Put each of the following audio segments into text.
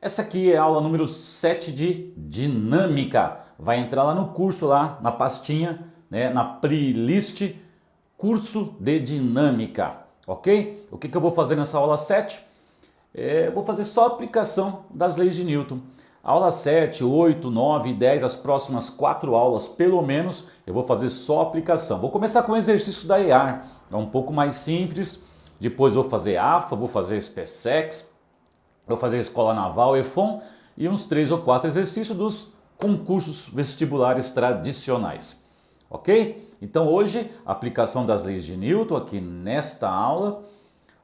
Essa aqui é a aula número 7 de dinâmica. Vai entrar lá no curso, lá na pastinha, né, na playlist curso de dinâmica, ok? O que eu vou fazer nessa aula 7? Eu vou fazer só a aplicação das leis de Newton. Aula 7, 8, 9 e 10, as próximas 4 aulas, pelo menos, eu vou fazer só a aplicação. Vou começar com o exercício da EAR, é um pouco mais simples. Depois vou fazer AFA, vou fazer SpaceX, vou fazer Escola Naval, EFON e uns 3 ou 4 exercícios dos concursos vestibulares tradicionais. Ok? Então hoje, a aplicação das leis de Newton aqui nesta aula,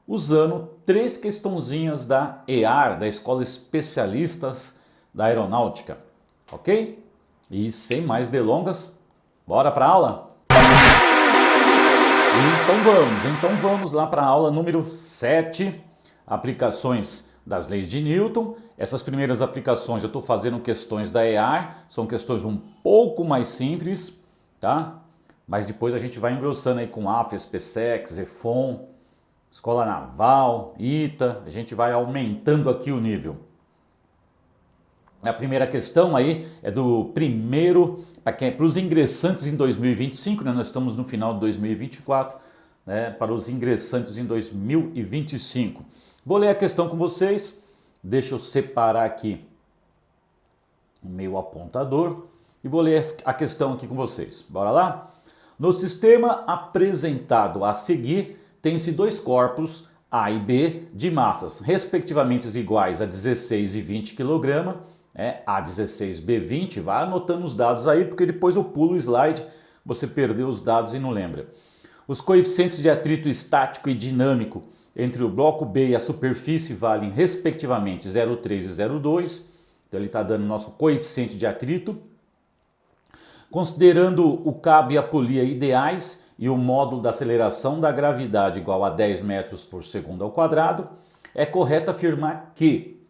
usando 3 questãozinhas da EAR, da Escola Especialistas da Aeronáutica. Ok? E sem mais delongas, bora para a aula? Então vamos lá para a aula número 7, aplicações das leis de Newton. Essas primeiras aplicações eu estou fazendo questões da EAR, são questões um pouco mais simples, tá? Mas depois a gente vai engrossando aí com AFA, SpaceX, EFON, Escola Naval, ITA, a gente vai aumentando aqui o nível. A primeira questão aí é do primeiro, para os ingressantes em 2025, né? Nós estamos no final de 2024, né? Para os ingressantes em 2025. Vou ler a questão com vocês, deixa eu separar aqui o meu apontador e vou ler a questão aqui com vocês. Bora lá? No sistema apresentado a seguir, tem-se 2 corpos, A e B, de massas respectivamente iguais a 16 e 20 kg, A16, B20, vai anotando os dados aí, porque depois eu pulo o slide, você perdeu os dados e não lembra. Os coeficientes de atrito estático e dinâmico entre o bloco B e a superfície valem respectivamente 0,3 e 0,2, então ele está dando nosso coeficiente de atrito. Considerando o cabo e a polia ideais e o módulo da aceleração da gravidade igual a 10 metros por segundo ao quadrado, é correto afirmar que,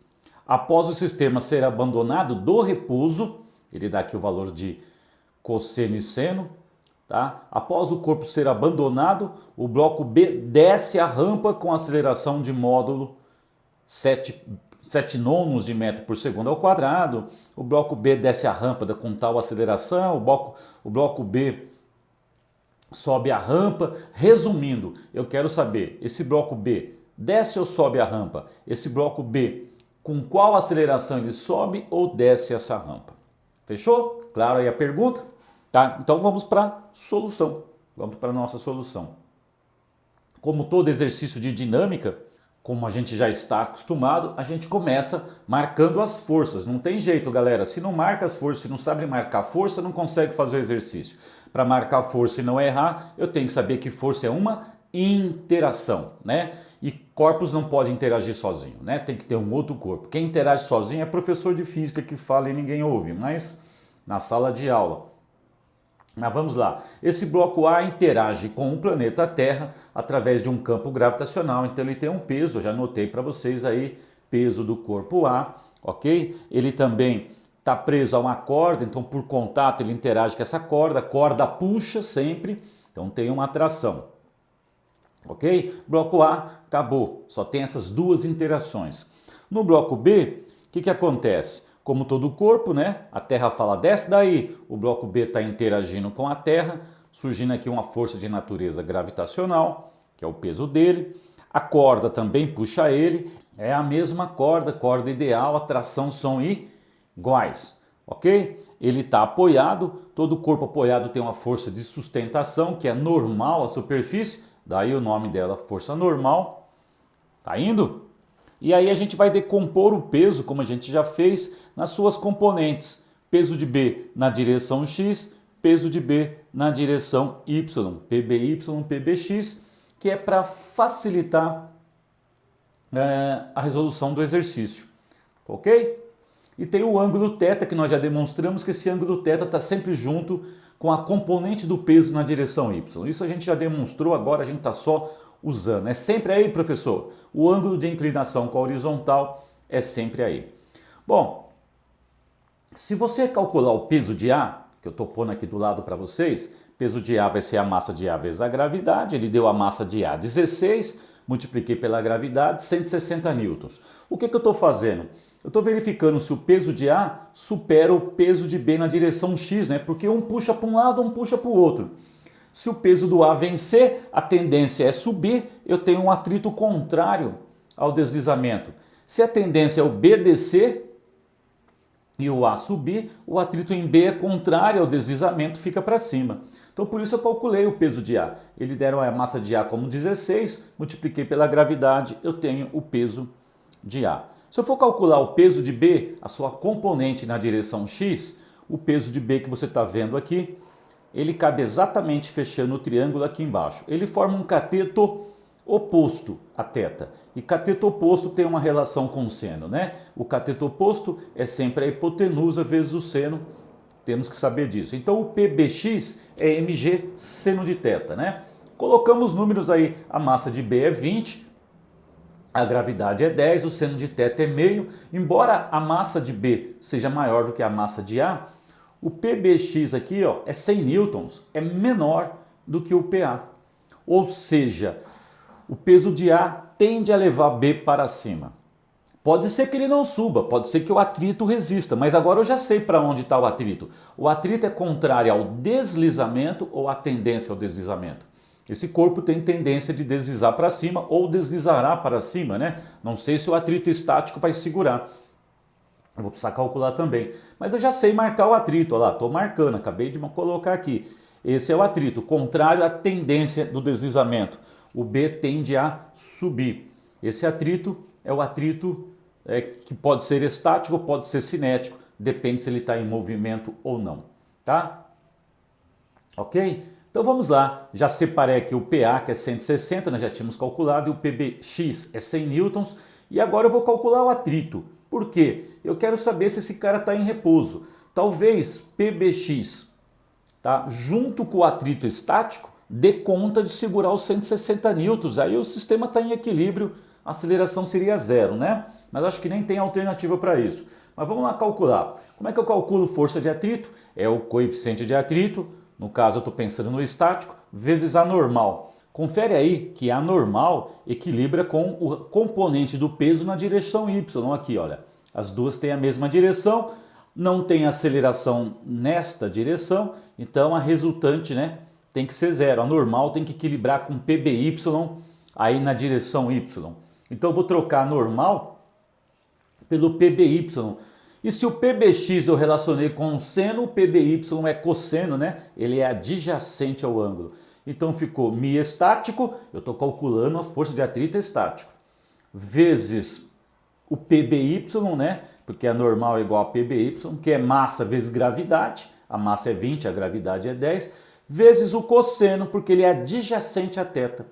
após o sistema ser abandonado do repouso, ele dá aqui o valor de cosseno e seno, tá? Após o corpo ser abandonado, o bloco B desce a rampa com aceleração de módulo 7 nonos de metro por segundo ao quadrado. O bloco B desce a rampa com tal aceleração, o bloco B sobe a rampa. Resumindo, eu quero saber, esse bloco B desce ou sobe a rampa? Esse bloco B, com qual aceleração ele sobe ou desce essa rampa? Fechou? Claro aí a pergunta? Tá? Então vamos para a solução. Vamos para a nossa solução. Como todo exercício de dinâmica, como a gente já está acostumado, a gente começa marcando as forças. Não tem jeito, galera. Se não marca as forças, se não sabe marcar força, não consegue fazer o exercício. Para marcar força e não errar, eu tenho que saber que força é uma interação, né? E corpos não podem interagir sozinho, né? Tem que ter um outro corpo. Quem interage sozinho é professor de física que fala e ninguém ouve, mas na sala de aula. Mas vamos lá, esse bloco A interage com o planeta Terra através de um campo gravitacional, então ele tem um peso, eu já anotei para vocês aí, peso do corpo A, ok? Ele também está preso a uma corda, então por contato ele interage com essa corda, a corda puxa sempre, então tem uma atração, ok? Bloco A, acabou, só tem essas 2 interações. No bloco B, o que acontece? Como todo corpo, né? A Terra fala, desce daí. O bloco B está interagindo com a Terra, surgindo aqui uma força de natureza gravitacional, que é o peso dele. A corda também puxa ele, é a mesma corda, corda ideal, a tração são iguais, ok? Ele está apoiado, todo corpo apoiado tem uma força de sustentação, que é normal à superfície, daí o nome dela, força normal. Tá indo? E aí a gente vai decompor o peso, como a gente já fez, nas suas componentes. Peso de B na direção X, peso de B na direção Y, PBY, PBX, que é para facilitar a resolução do exercício, ok? E tem o ângulo θ, que nós já demonstramos que esse ângulo θ está sempre junto com a componente do peso na direção Y. Isso a gente já demonstrou, agora a gente está só usando. É sempre aí, professor. O ângulo de inclinação com a horizontal é sempre aí. Bom, se você calcular o peso de A, que eu estou pondo aqui do lado para vocês, peso de A vai ser a massa de A vezes a gravidade, ele deu a massa de A 16, multipliquei pela gravidade, 160 newtons. O que eu estou fazendo? Eu Eu estou verificando se o peso de A supera o peso de B na direção X, né? Porque um puxa para um lado, um puxa para o outro. Se o peso do A vencer, a tendência é subir, eu tenho um atrito contrário ao deslizamento. Se a tendência é o B descer e o A subir, o atrito em B é contrário ao deslizamento, fica para cima. Então por isso eu calculei o peso de A. Eles deram a massa de A como 16, multipliquei pela gravidade, eu tenho o peso de A. Se eu for calcular o peso de B, a sua componente na direção X, o peso de B que você está vendo aqui, ele cabe exatamente fechando o triângulo aqui embaixo. Ele forma um cateto oposto a θ. E cateto oposto tem uma relação com o seno, né? O cateto oposto é sempre a hipotenusa vezes o seno. Temos que saber disso. Então o PBX é mg seno de θ, né? Colocamos números aí, a massa de B é 20, a gravidade é 10, o seno de θ é meio. Embora a massa de B seja maior do que a massa de A, o PBX aqui ó, é 100 newtons, é menor do que o PA. Ou seja, o peso de A tende a levar B para cima. Pode ser que ele não suba, pode ser que o atrito resista, mas agora eu já sei para onde está o atrito. O atrito é contrário ao deslizamento ou à tendência ao deslizamento. Esse corpo tem tendência de deslizar para cima ou deslizará para cima, né? Não sei se o atrito estático vai segurar. Eu vou precisar calcular também. Mas eu já sei marcar o atrito, olha lá, estou marcando, acabei de colocar aqui. Esse é o atrito, contrário à tendência do deslizamento. O B tende a subir. Esse atrito é o atrito que pode ser estático ou pode ser cinético, depende se ele está em movimento ou não, tá? Ok? Então vamos lá, já separei aqui o PA, que é 160, nós já tínhamos calculado, e o PBX é 100 newtons, e agora eu vou calcular o atrito. Por quê? Eu quero saber se esse cara está em repouso. Talvez PBX, tá, junto com o atrito estático, dê conta de segurar os 160 newtons, aí o sistema está em equilíbrio, a aceleração seria zero, né? Mas acho que nem tem alternativa para isso. Mas vamos lá calcular. Como é que eu calculo força de atrito? É o coeficiente de atrito, no caso eu estou pensando no estático, vezes a normal. Confere aí que a normal equilibra com o componente do peso na direção Y. Aqui, olha, as duas têm a mesma direção, não tem aceleração nesta direção, então a resultante, né, tem que ser zero. A normal tem que equilibrar com PBY aí na direção Y. Então eu vou trocar a normal pelo PBY. E se o PBX eu relacionei com o seno, o PBY é cosseno, né? Ele é adjacente ao ângulo. Então ficou mi estático, eu estou calculando a força de atrito estático, vezes o PBY, né? Porque a normal é igual a PBY, que é massa vezes gravidade. A massa é 20, a gravidade é 10, vezes o cosseno, porque ele é adjacente a θ.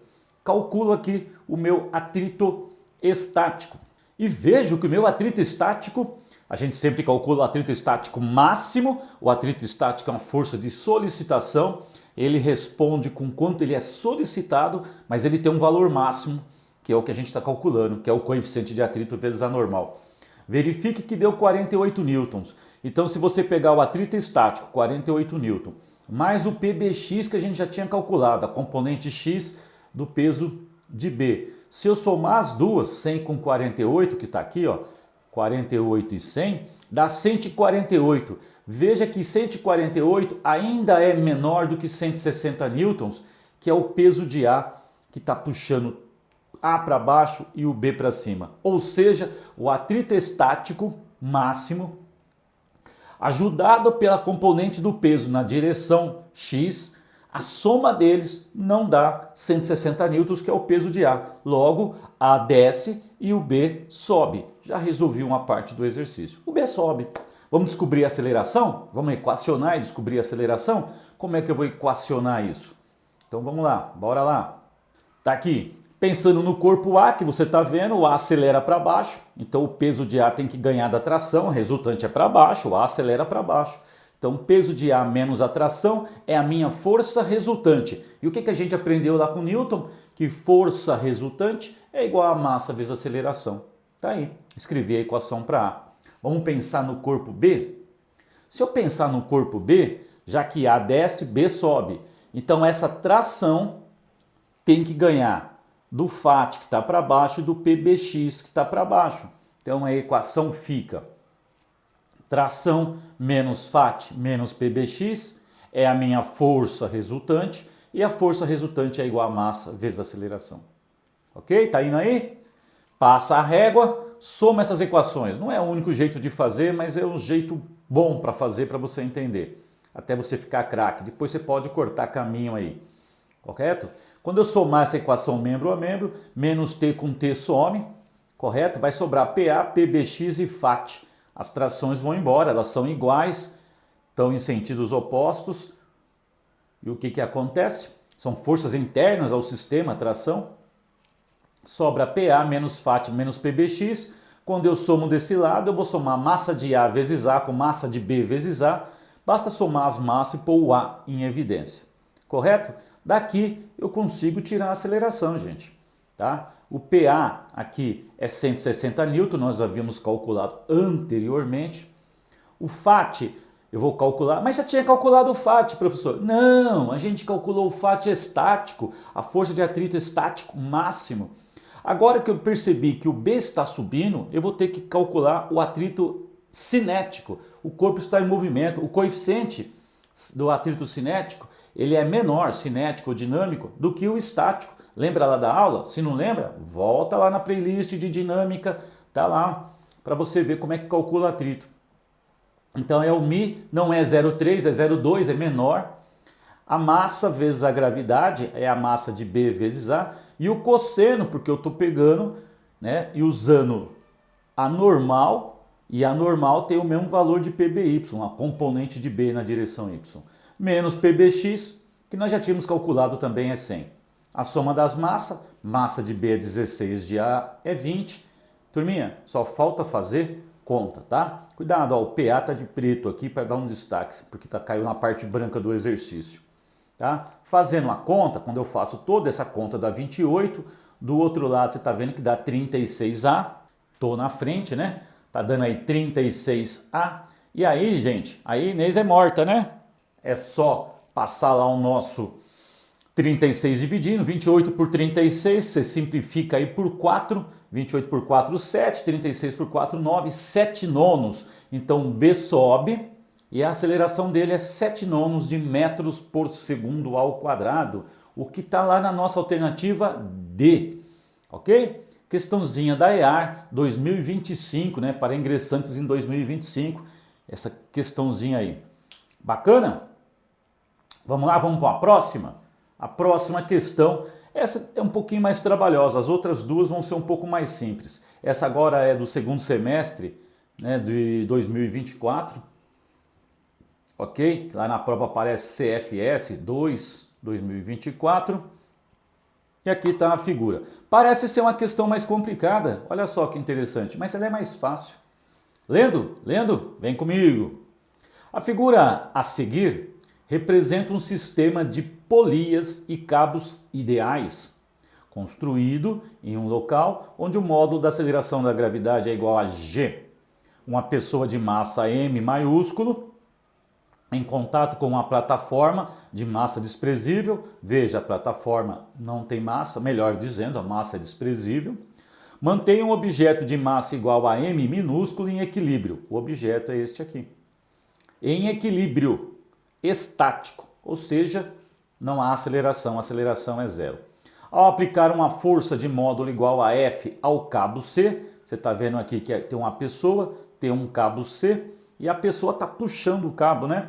Calculo aqui o meu atrito estático. E vejo que o meu atrito estático, a gente sempre calcula o atrito estático máximo, o atrito estático é uma força de solicitação, ele responde com quanto ele é solicitado, mas ele tem um valor máximo, que é o que a gente está calculando, que é o coeficiente de atrito vezes a normal. Verifique que deu 48 newtons. Então se você pegar o atrito estático, 48 newtons, mais o PBX que a gente já tinha calculado, a componente X do peso de B. Se eu somar as duas, 100 com 48, que está aqui, ó, 48 e 100, dá 148. Veja que 148 ainda é menor do que 160 newtons, que é o peso de A, que está puxando A para baixo e o B para cima. Ou seja, o atrito estático máximo, ajudado pela componente do peso na direção X, a soma deles não dá 160 newtons, que é o peso de A. Logo, A desce e o B sobe. Já resolvi uma parte do exercício. O B sobe. Vamos descobrir a aceleração? Vamos equacionar e descobrir a aceleração? Como é que eu vou equacionar isso? Então vamos lá, bora lá. Tá aqui, pensando no corpo A, que você está vendo, o A acelera para baixo. Então o peso de A tem que ganhar da tração, a resultante é para baixo, o A acelera para baixo. Então, peso de A menos a tração é a minha força resultante. E o que a gente aprendeu lá com Newton? Que força resultante é igual a massa vezes aceleração. Tá aí, escrevi a equação para A. Vamos pensar no corpo B? Se eu pensar no corpo B, já que A desce, B sobe. Então, essa tração tem que ganhar do FAT, que está para baixo, e do PBX, que está para baixo. Então a equação fica tração menos FAT menos PBX é a minha força resultante e a força resultante é igual a massa vezes a aceleração. Ok? Tá indo aí? Passa a régua, soma essas equações. Não é o único jeito de fazer, mas é um jeito bom para fazer para você entender. Até você ficar craque. Depois você pode cortar caminho aí. Correto? Quando eu somar essa equação membro a membro, menos T com T some, correto? Vai sobrar PA, PBX e FAT. As trações vão embora, elas são iguais, estão em sentidos opostos. E o que acontece? São forças internas ao sistema, a tração. Sobra PA menos FAT menos PBX. Quando eu somo desse lado, eu vou somar massa de A vezes A com massa de B vezes A. Basta somar as massas e pôr o A em evidência. Correto? Daqui eu consigo tirar a aceleração, gente. Tá? O PA aqui é 160 N, nós havíamos calculado anteriormente. O FAT eu vou calcular, mas já tinha calculado o FAT, professor. Não, a gente calculou o FAT estático, a força de atrito estático máximo. Agora que eu percebi que o B está subindo, eu vou ter que calcular o atrito cinético. O corpo está em movimento, o coeficiente do atrito cinético, ele é menor, cinético ou dinâmico, do que o estático. Lembra lá da aula? Se não lembra, volta lá na playlist de dinâmica, tá lá, para você ver como é que calcula o atrito. Então é o Mi, não é 0,3, é 0,2, é menor. A massa vezes a gravidade é a massa de B vezes A. E o cosseno, porque eu estou pegando, né, e usando a normal, e a normal tem o mesmo valor de PBY, a componente de B na direção Y. Menos PBX, que nós já tínhamos calculado também é 100. A soma das massas, massa de B é 16, de A é 20. Turminha, só falta fazer conta, tá? Cuidado, ó, o PA tá de preto aqui para dar um destaque, porque caiu na parte branca do exercício. Tá? Fazendo a conta, quando eu faço toda essa conta dá 28, do outro lado você está vendo que dá 36A, tô na frente, né? Tá dando aí 36A, e aí, gente, a Inês é morta, né? É só passar lá o nosso 36 dividindo, 28 por 36, você simplifica aí por 4, 28 por 4, 7, 36 por 4, 9, 7 nonos. Então B sobe e a aceleração dele é 7 nonos de metros por segundo ao quadrado, o que está lá na nossa alternativa D, ok? Questãozinha da EAR 2025, né, para ingressantes em 2025, essa questãozinha aí. Bacana? Vamos lá, vamos para a próxima? A próxima questão, essa é um pouquinho mais trabalhosa, as outras duas vão ser um pouco mais simples. Essa agora é do segundo semestre, né, de 2024, ok? Lá na prova aparece CFS 2, 2024, e aqui está a figura. Parece ser uma questão mais complicada, olha só que interessante, mas ela é mais fácil. Lendo? Lendo? Vem comigo. A figura a seguir representa um sistema de polias e cabos ideais, construído em um local onde o módulo da aceleração da gravidade é igual a G. Uma pessoa de massa M maiúsculo, em contato com uma plataforma de massa desprezível, veja, a plataforma não tem massa, melhor dizendo, a massa é desprezível, mantém um objeto de massa igual a M minúsculo em equilíbrio. O objeto é este aqui. Em equilíbrio estático, ou seja, não há aceleração, a aceleração é zero. Ao aplicar uma força de módulo igual a F ao cabo C, você está vendo aqui que tem uma pessoa, tem um cabo C, e a pessoa está puxando o cabo, né?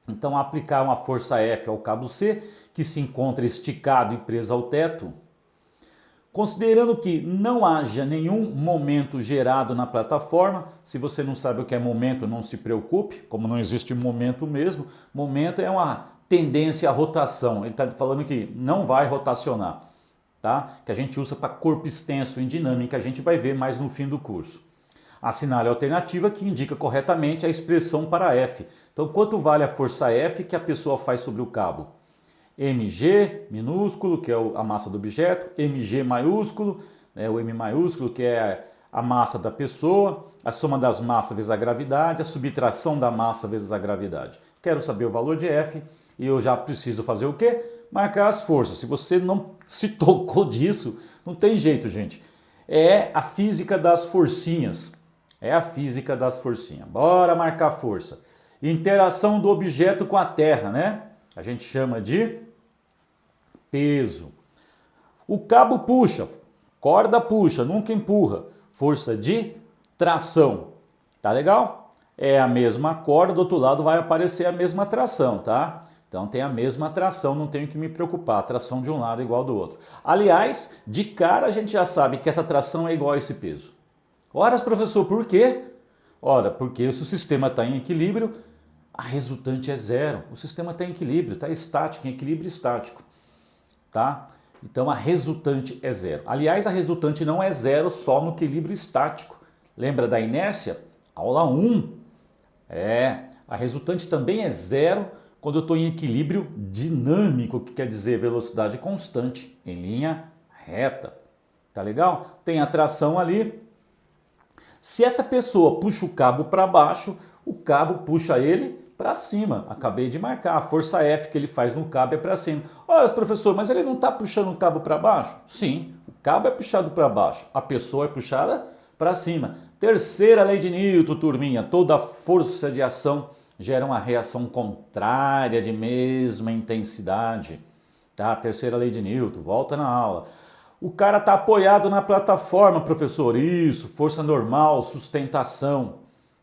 Então, aplicar uma força F ao cabo C, que se encontra esticado e preso ao teto, considerando que não haja nenhum momento gerado na plataforma, se você não sabe o que é momento, não se preocupe, como não existe momento mesmo, momento é uma tendência à rotação, ele está falando que não vai rotacionar, tá? Que a gente usa para corpo extenso em dinâmica, a gente vai ver mais no fim do curso. Assinale a alternativa que indica corretamente a expressão para F. Então, quanto vale a força F que a pessoa faz sobre o cabo? mg minúsculo, que é a massa do objeto, mg maiúsculo, né, o m maiúsculo, que é a massa da pessoa, a soma das massas vezes a gravidade, a subtração da massa vezes a gravidade. Quero saber o valor de F e eu já preciso fazer o quê? Marcar as forças. Se você não se tocou disso, não tem jeito, gente. É a física das forcinhas. É a física das forcinhas. Bora marcar força. Interação do objeto com a terra, né? A gente chama de peso. O cabo puxa, corda puxa, nunca empurra. Força de tração. Tá legal? É a mesma corda, do outro lado vai aparecer a mesma tração, tá? Então tem a mesma tração, não tenho que me preocupar. A tração de um lado é igual ao do outro. Aliás, de cara a gente já sabe que essa tração é igual a esse peso. Ora, professor, por quê? Ora, porque se o sistema está em equilíbrio, a resultante é zero. O sistema está em equilíbrio, está estático, em equilíbrio estático. Tá? Então a resultante é zero. Aliás, a resultante não é zero só no equilíbrio estático. Lembra da inércia? Aula 1. A resultante também é zero quando eu estou em equilíbrio dinâmico, que quer dizer velocidade constante, em linha reta. Tá legal? Tem a tração ali. Se essa pessoa puxa o cabo para baixo, o cabo puxa ele para cima. Acabei de marcar. A força F que ele faz no cabo é para cima. Olha, professor, mas ele não está puxando o cabo para baixo? Sim, o cabo é puxado para baixo. A pessoa é puxada para cima. Terceira lei de Newton, turminha. Toda força de ação gera uma reação contrária de mesma intensidade. Tá? Terceira lei de Newton. Volta na aula. O cara está apoiado na plataforma, professor. Isso, força normal, sustentação.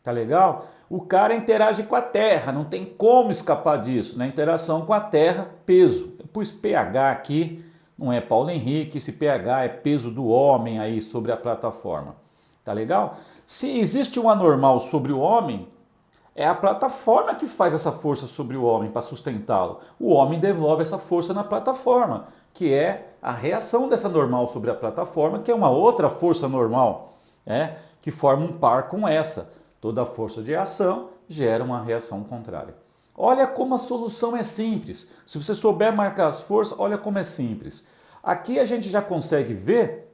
Tá legal? O cara interage com a Terra, não tem como escapar disso. Na interação com a Terra, peso. Eu pus pH aqui, não é Paulo Henrique, esse pH é peso do homem aí sobre a plataforma. Tá legal? Se existe um anormal sobre o homem, é a plataforma que faz essa força sobre o homem para sustentá-lo. O homem devolve essa força na plataforma, que é a reação dessa normal sobre a plataforma, que é uma outra força normal, que forma um par com essa. Toda força de ação gera uma reação contrária. Olha como a solução é simples. Se você souber marcar as forças, olha como é simples. Aqui a gente já consegue ver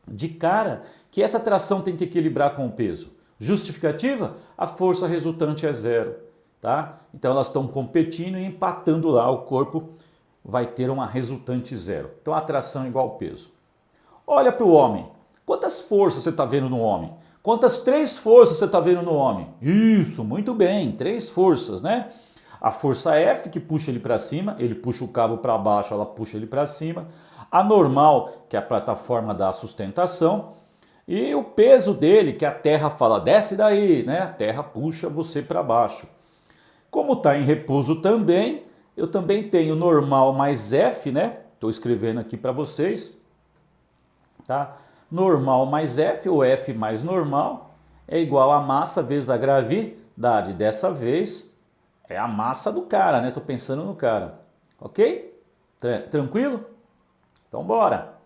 de cara que essa tração tem que equilibrar com o peso. Justificativa? A força resultante é zero. Tá? Então elas estão competindo e empatando lá. O corpo vai ter uma resultante zero. Então a tração é igual ao peso. Olha para o homem. Quantas forças você está vendo no homem? Quantas 3 forças você está vendo no homem? Isso, muito bem, 3 forças, né? A força F, que puxa ele para cima, ele puxa o cabo para baixo, ela puxa ele para cima. A normal, que é a plataforma da sustentação. E o peso dele, que a Terra fala, desce daí, né? A Terra puxa você para baixo. Como está em repouso também, eu também tenho normal mais F, né? Estou escrevendo aqui para vocês, tá? Normal mais F, ou F mais normal, é igual a massa vezes a gravidade. Dessa vez é a massa do cara, né? Tô pensando no cara. Ok? Tranquilo? Então bora.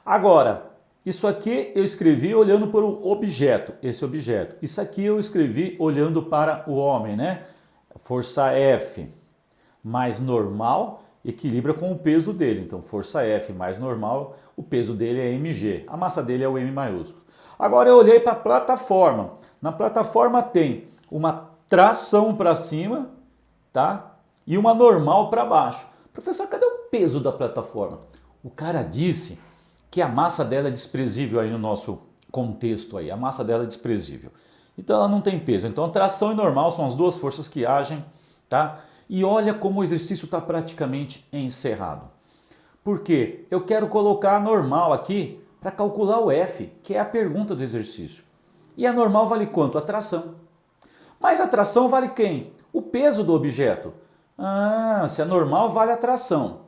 Agora, isso aqui eu escrevi olhando para o objeto, esse objeto. Isso aqui eu escrevi olhando para o homem, né? Força F mais normal equilibra com o peso dele. Então, força F mais normal, o peso dele é mg. A massa dele é o M maiúsculo. Agora eu olhei para a plataforma. Na plataforma tem uma tração para cima, tá? E uma normal para baixo. Professor, cadê o peso da plataforma? O cara disse que a massa dela é desprezível aí no nosso contexto aí. A massa dela é desprezível. Então ela não tem peso. Então tração e normal são as duas forças que agem, tá? E olha como o exercício está praticamente encerrado. Por quê? Eu quero colocar a normal aqui para calcular o F, que é a pergunta do exercício. E a normal vale quanto? A tração. Mas a tração vale quem? O peso do objeto. Ah, se a normal vale a tração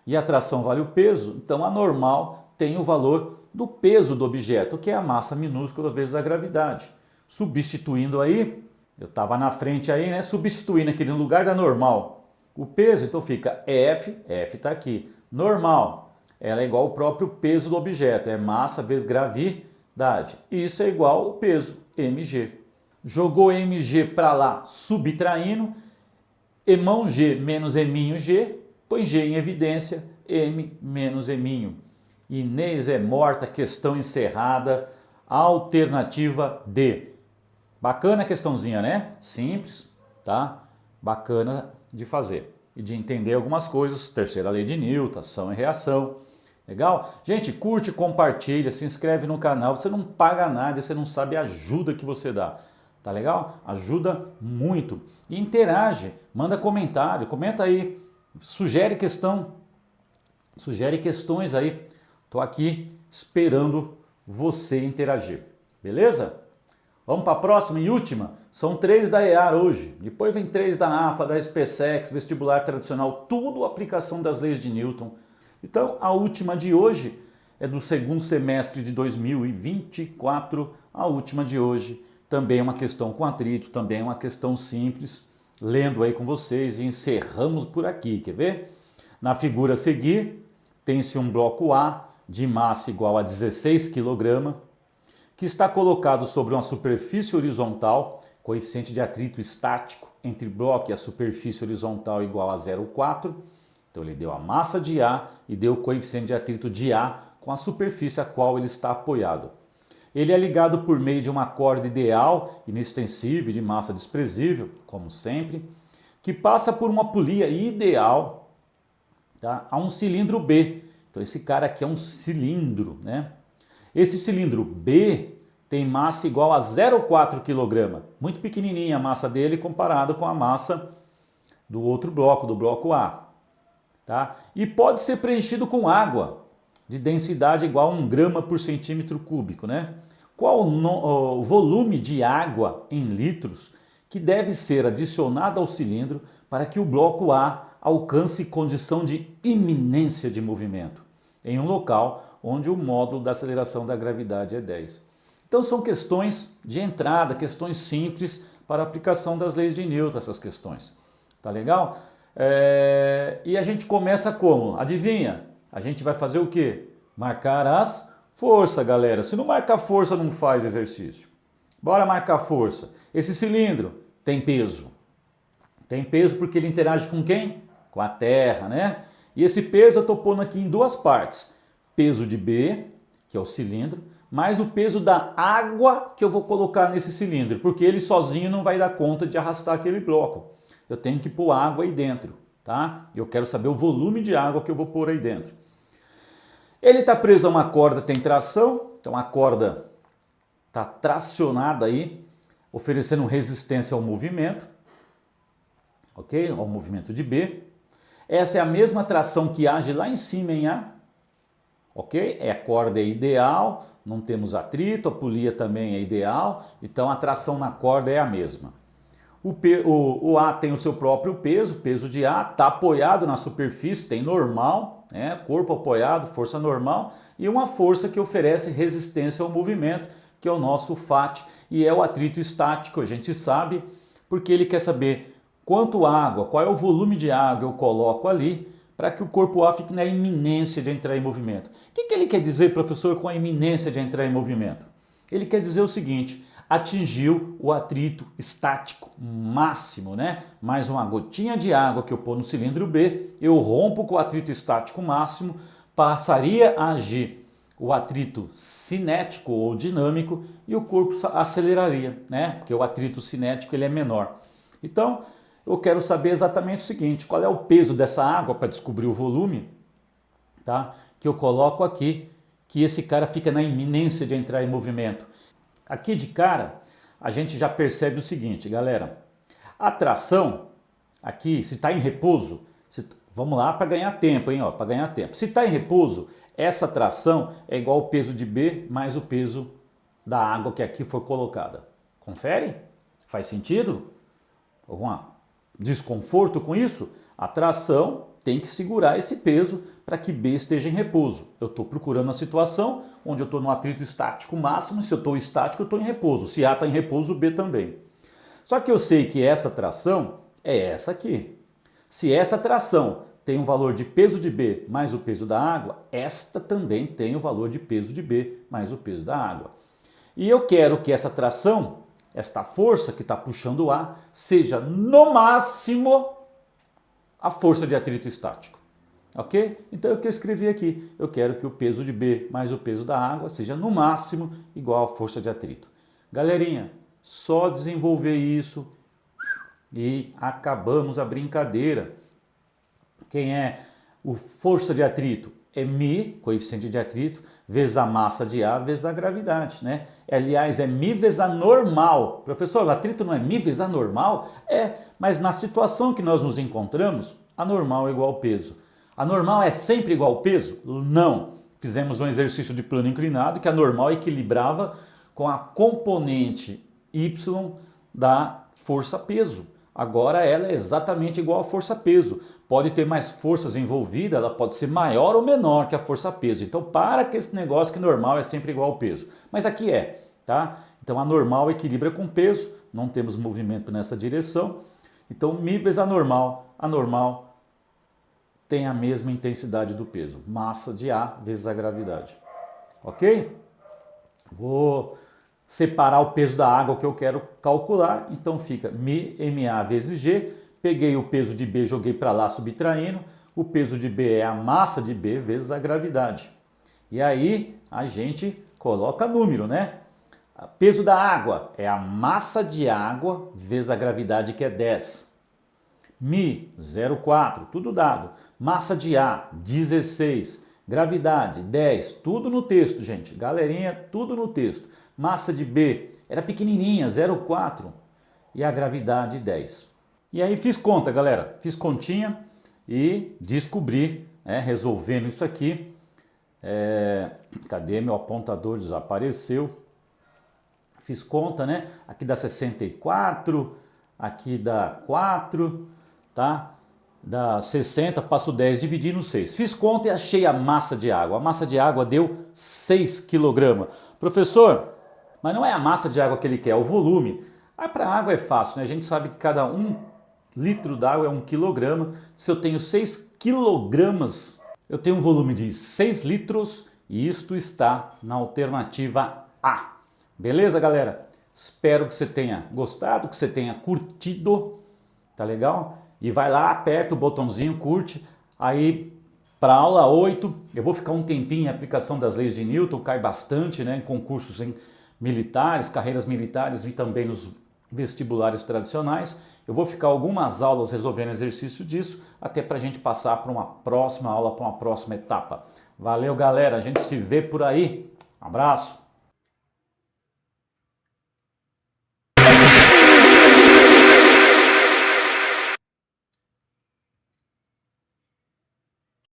e a tração vale o peso, então a normal tem o valor do peso do objeto, que é a massa minúscula vezes a gravidade. Substituindo aí, eu estava na frente aí, né? Substituindo aqui no lugar da normal o peso, então fica F está aqui, normal, ela é igual ao próprio peso do objeto, é massa vezes gravidade. Isso é igual ao peso, mg. Jogou mg para lá, subtraindo, emão g menos eminho g, põe g em evidência, m menos eminho. Inês é morta, questão encerrada, alternativa D. Bacana a questãozinha, né? Simples, tá? Bacana de fazer e de entender algumas coisas. Terceira lei de Newton, ação e reação. Legal? Gente, curte, compartilha, se inscreve no canal. Você não paga nada, você não sabe a ajuda que você dá. Tá legal? Ajuda muito. E interage, manda comentário, comenta aí, sugere questões aí. Tô aqui esperando você interagir. Beleza? Vamos para a próxima e última. São 3 da EAR hoje. Depois vem 3 da AFA, da SpaceX, vestibular tradicional, tudo aplicação das leis de Newton. Então, a última de hoje é do segundo semestre de 2024. A última de hoje também é uma questão com atrito, também é uma questão simples. Lendo aí com vocês e encerramos por aqui, quer ver? Na figura a seguir, tem-se um bloco A de massa igual a 16 kg, que está colocado sobre uma superfície horizontal, coeficiente de atrito estático entre bloco e a superfície horizontal igual a 0,4. Então ele deu a massa de A e deu o coeficiente de atrito de A com a superfície a qual ele está apoiado. Ele é ligado por meio de uma corda ideal, inextensível, de massa desprezível, como sempre, que passa por uma polia ideal, tá, a um cilindro B. Então esse cara aqui é um cilindro, né? Esse cilindro B tem massa igual a 0,4 kg, muito pequenininha a massa dele comparado com a massa do outro bloco, do bloco A. Tá? E pode ser preenchido com água de densidade igual a 1 grama por centímetro cúbico, né? Qual o volume de água em litros que deve ser adicionado ao cilindro para que o bloco A alcance condição de iminência de movimento em um local onde o módulo da aceleração da gravidade é 10? Então são questões de entrada, questões simples para a aplicação das leis de Newton, essas questões. Tá legal? E a gente começa como? Adivinha? A gente vai fazer o quê? Marcar as forças, galera. Se não marcar força, não faz exercício. Bora marcar força. Esse cilindro tem peso. Tem peso porque ele interage com quem? Com a Terra, né? E esse peso eu estou pondo aqui em duas partes. Peso de B, que é o cilindro, mais o peso da água que eu vou colocar nesse cilindro, porque ele sozinho não vai dar conta de arrastar aquele bloco. Eu tenho que pôr água aí dentro, tá? Eu quero saber o volume de água que eu vou pôr aí dentro. Ele está preso a uma corda, tem tração, então a corda está tracionada aí, oferecendo resistência ao movimento, ok? Ao movimento de B. Essa é a mesma tração que age lá em cima em A, ok? A corda é ideal, não temos atrito, a polia também é ideal, então a tração na corda é a mesma. O A tem o seu próprio peso, peso de A, está apoiado na superfície, tem normal, né? Corpo apoiado, força normal, e uma força que oferece resistência ao movimento, que é o nosso FAT, e é o atrito estático, a gente sabe, porque ele quer saber quanto água, qual é o volume de água eu coloco ali, para que o corpo A fique na iminência de entrar em movimento. O que ele quer dizer, professor, com a iminência de entrar em movimento? Ele quer dizer o seguinte: atingiu o atrito estático máximo, né? Mais uma gotinha de água que eu pôr no cilindro B, eu rompo com o atrito estático máximo, passaria a agir o atrito cinético ou dinâmico e o corpo aceleraria, né? Porque o atrito cinético ele é menor. Então, eu quero saber exatamente o seguinte: qual é o peso dessa água para descobrir o volume, tá? Que eu coloco aqui, que esse cara fica na iminência de entrar em movimento. Aqui de cara, a gente já percebe o seguinte, galera. A tração, aqui, se está em repouso, vamos lá para ganhar tempo, hein? Para ganhar tempo. Se está em repouso, essa tração é igual ao peso de B mais o peso da água que aqui foi colocada. Confere? Faz sentido? Algum desconforto com isso? A tração tem que segurar esse peso para que B esteja em repouso. Eu estou procurando uma situação onde eu estou no atrito estático máximo. Se eu estou estático, eu estou em repouso. Se A está em repouso, B também. Só que eu sei que essa tração é essa aqui. Se essa tração tem um valor de peso de B mais o peso da água, esta também tem o valor de peso de B mais o peso da água. E eu quero que essa tração, esta força que está puxando o A, seja no máximo a força de atrito estático. Ok? Então é o que eu escrevi aqui. Eu quero que o peso de B mais o peso da água seja no máximo igual à força de atrito. Galerinha, só desenvolver isso e acabamos a brincadeira. Quem é o força de atrito? é μ, coeficiente de atrito, vezes a massa de A, vezes a gravidade, né? Aliás, é μ vezes a normal. Professor, o atrito não é μ vezes a normal? É, mas na situação que nós nos encontramos, a normal é igual ao peso. A normal é sempre igual ao peso? Não. Fizemos um exercício de plano inclinado que a normal equilibrava com a componente y da força-peso. Agora ela é exatamente igual à força-peso. Pode ter mais forças envolvidas, ela pode ser maior ou menor que a força-peso. Então para com esse negócio que normal é sempre igual ao peso. Mas aqui é, tá? Então a normal equilibra com o peso, não temos movimento nessa direção. Então μ vezes a normal tem a mesma intensidade do peso. Massa de A vezes a gravidade. Ok? Vou separar o peso da água que eu quero calcular, então fica MA vezes G, peguei o peso de B, joguei para lá subtraindo, o peso de B é a massa de B vezes a gravidade. E aí a gente coloca número, né? O peso da água é a massa de água vezes a gravidade, que é 10. Mi, 0,4, tudo dado. Massa de A, 16. Gravidade, 10. Tudo no texto, gente. Galerinha, tudo no texto. Massa de B era pequenininha, 0,4. E a gravidade, 10. E aí fiz conta, galera. Fiz continha e descobri, resolvendo isso aqui. Cadê meu apontador? Desapareceu. Fiz conta, né? Aqui dá 64, aqui dá 4, tá? Dá 60, passo 10, dividi no 6. Fiz conta e achei a massa de água. A massa de água deu 6 kg. Professor, mas não é a massa de água que ele quer, é o volume. Para a água é fácil, né? A gente sabe que cada 1 litro d'água é 1 kg. Se eu tenho 6 kg, eu tenho um volume de 6 litros e isto está na alternativa A. Beleza, galera? Espero que você tenha gostado, que você tenha curtido, tá legal? E vai lá, aperta o botãozinho, curte. Aí, para a aula 8, eu vou ficar um tempinho em aplicação das leis de Newton, cai bastante, né, em concursos militares, carreiras militares e também nos vestibulares tradicionais. Eu vou ficar algumas aulas resolvendo exercício disso, até para a gente passar para uma próxima aula, para uma próxima etapa. Valeu, galera, a gente se vê por aí. Abraço!